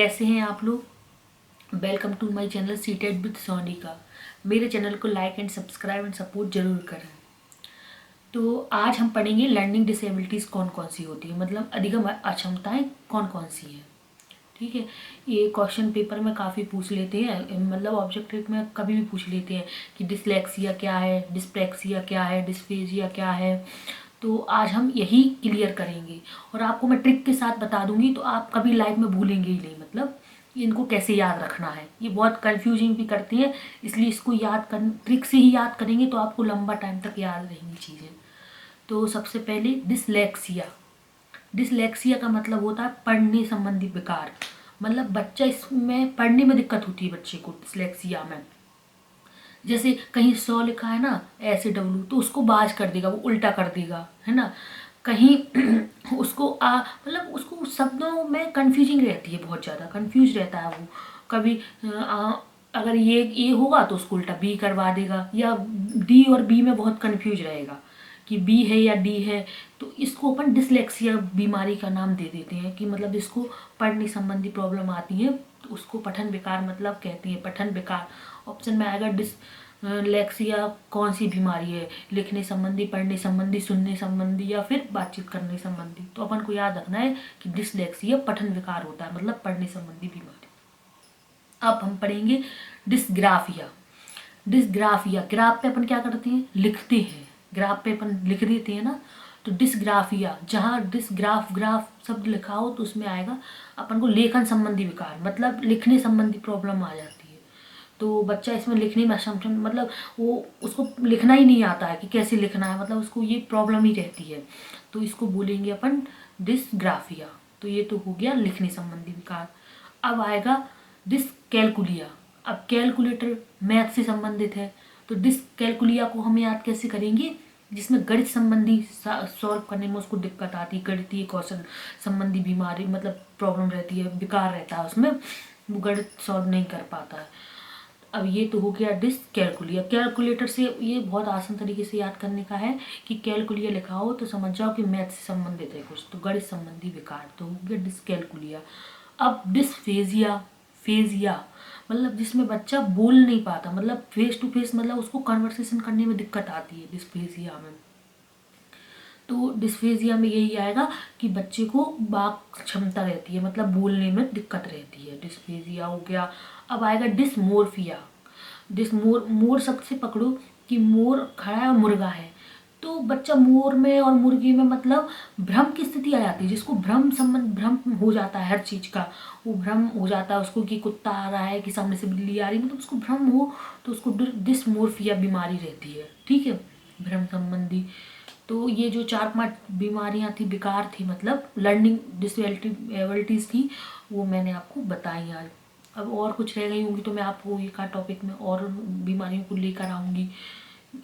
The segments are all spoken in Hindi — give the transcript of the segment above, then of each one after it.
कैसे हैं आप लोग? Welcome to my channel seated with Sonika. मेरे चैनल को like and subscribe and support जरूर करें। तो आज हम पढ़ेंगे लर्निंग डिसेबिलिटीज़ कौन कौन सी होती है, मतलब अधिगम अक्षमताएं कौन कौन सी हैं। ठीक है, ये क्वेश्चन पेपर में काफ़ी पूछ लेते हैं, मतलब ऑब्जेक्टिव में कभी भी पूछ लेते हैं कि डिसलेक्सिया क्या है, डिस्प्रैक्सिया क्या है, डिस्फेजिया क्या है। तो आज हम यही क्लियर करेंगे और आपको मैं ट्रिक के साथ बता दूंगी, तो आप कभी लाइफ में भूलेंगे ही नहीं। मतलब इनको कैसे याद रखना है, ये बहुत कंफ्यूजिंग भी करती है, इसलिए इसको याद कर ट्रिक से ही याद करेंगे तो आपको लंबा टाइम तक याद रहेंगी चीज़ें। तो सबसे पहले डिसलेक्सिया। डिसलेक्सिया का मतलब होता है पढ़ने संबंधी विकार। मतलब बच्चा इसमें पढ़ने में दिक्कत होती है बच्चे को डिसलेक्सिया में। जैसे कहीं सौ लिखा है ना, ऐसे डब्लू, तो उसको बाज कर देगा, वो उल्टा कर देगा, है ना। कहीं उसको मतलब उसको शब्दों में कंफ्यूजिंग रहती है, बहुत ज़्यादा कंफ्यूज रहता है वो। कभी अगर ये होगा तो उसको उल्टा बी करवा देगा, या डी और बी में बहुत कंफ्यूज रहेगा कि बी है या डी है। तो इसको अपन डिसलेक्सिया बीमारी का नाम दे देते हैं कि मतलब इसको पढ़ने संबंधी प्रॉब्लम आती है, तो उसको पठन विकार मतलब कहते हैं, पठन विकार। ऑप्शन में आएगा डिसलेक्सिया कौन सी बीमारी है, लिखने संबंधी, पढ़ने संबंधी, सुनने संबंधी या फिर बातचीत करने संबंधी। तो अपन को याद रखना है कि डिसलेक्सिया पठन विकार होता है, मतलब पढ़ने संबंधी बीमारी। अब हम पढ़ेंगे डिसग्राफिया। डिसग्राफिया, ग्राफ पे अपन क्या करते हैं, लिखते हैं, ग्राफ पे अपन लिख देते हैं ना। तो डिसग्राफिया, जहाँ डिसग्राफ ग्राफ शब्द लिखा हो तो उसमें आएगा अपन को लेखन संबंधी विकार, मतलब लिखने संबंधी प्रॉब्लम आ जाती है। तो बच्चा इसमें लिखने में असक्षम, मतलब वो उसको लिखना ही नहीं आता है कि कैसे लिखना है, मतलब उसको ये प्रॉब्लम ही रहती है। तो इसको बोलेंगे अपन डिसग्राफिया। तो ये तो हो गया लिखने संबंधी विकार। अब आएगा डिसकैलकुलिया। अब कैलकुलेटर मैथ से संबंधित है, तो डिसकैलकुलिया को हम याद कैसे करेंगे, जिसमें गणित संबंधी सॉल्व करने में उसको दिक्कत आती है, गणितीय कौशल संबंधी बीमारी मतलब प्रॉब्लम रहती है, विकार रहता है उसमें, वो गणित सॉल्व नहीं कर पाता है। अब ये तो हो गया डिसकैलकुलिया। कैलकुलेटर से ये बहुत आसान तरीके से याद करने का है कि कैलकुलिया लिखा हो तो समझ जाओ कि मैथ से संबंधित है कुछ, तो गणित संबंधी विकार, तो हो गया डिसकैलकुलिया। अब डिसफेजिया। फेजिया मतलब जिसमें बच्चा बोल नहीं पाता, मतलब फेस टू फेस, मतलब उसको कन्वर्सेशन करने में दिक्कत आती है डिसफेजिया में। तो डिस्फेजिया में यही आएगा कि बच्चे को वाक क्षमता रहती है, मतलब बोलने में दिक्कत रहती है, डिस्फेजिया हो गया। अब आएगा डिसमोर्फिया। मोर शब्द से पकड़ो कि मोर खड़ा है और मुर्गा है, तो बच्चा मोर में और मुर्गी में मतलब भ्रम की स्थिति आ जाती है, जिसको भ्रम हो जाता है हर चीज़ का, वो भ्रम हो जाता है उसको कि कुत्ता आ रहा है कि सामने से बिल्ली आ रही, मतलब उसको भ्रम हो, तो उसको डिसमोर्फिया बीमारी रहती है। ठीक है, भ्रम संबंधी। तो ये जो 4-5 बीमारियां थी, विकार थी, मतलब लर्निंग डिसेबिलिटीज़ थी, वो मैंने आपको बताई आज। अब और कुछ रह गई होंगी तो मैं आपको एक आध टॉपिक में और बीमारियों को लेकर आऊँगी।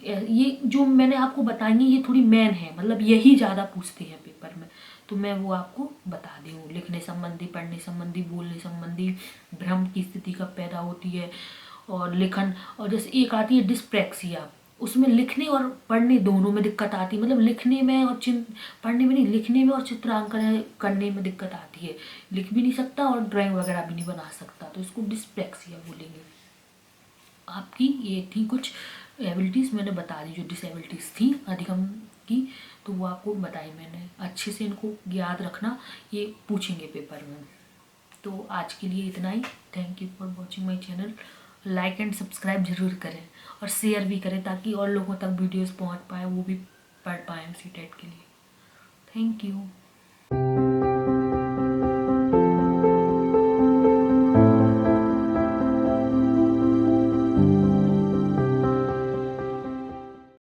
ये जो मैंने आपको बताएंगी ये थोड़ी मेन है, मतलब यही ज़्यादा पूछते हैं पेपर में, तो मैं वो आपको बता दी हूँ। लिखने संबंधी, पढ़ने संबंधी, बोलने संबंधी, भ्रम की स्थिति कब पैदा होती है, और लिखन, और जैसे एक आती है डिस्प्रैक्सिया, उसमें लिखने और पढ़ने दोनों में दिक्कत आती है, मतलब लिखने में और पढ़ने में नहीं, लिखने में और चित्रांकन करने में दिक्कत आती है, लिख भी नहीं सकता और ड्राइंग वगैरह भी नहीं बना सकता, तो इसको डिस्प्रैक्सिया बोलेंगे। आपकी ये थी कुछ एबिलिटीज़ मैंने बता दी, जो डिसेबिलिटीज़ थी अधिगम की, तो वो आपको बताई मैंने। अच्छे से इनको याद रखना, ये पूछेंगे पेपर में। तो आज के लिए इतना ही। Thank you for watching my channel. Like and subscribe जरूर करें और शेयर भी करें, ताकि और लोगों तक वीडियोस पहुंच पाए, वो भी पढ़ पाएँ सीटेट के लिए। Thank you.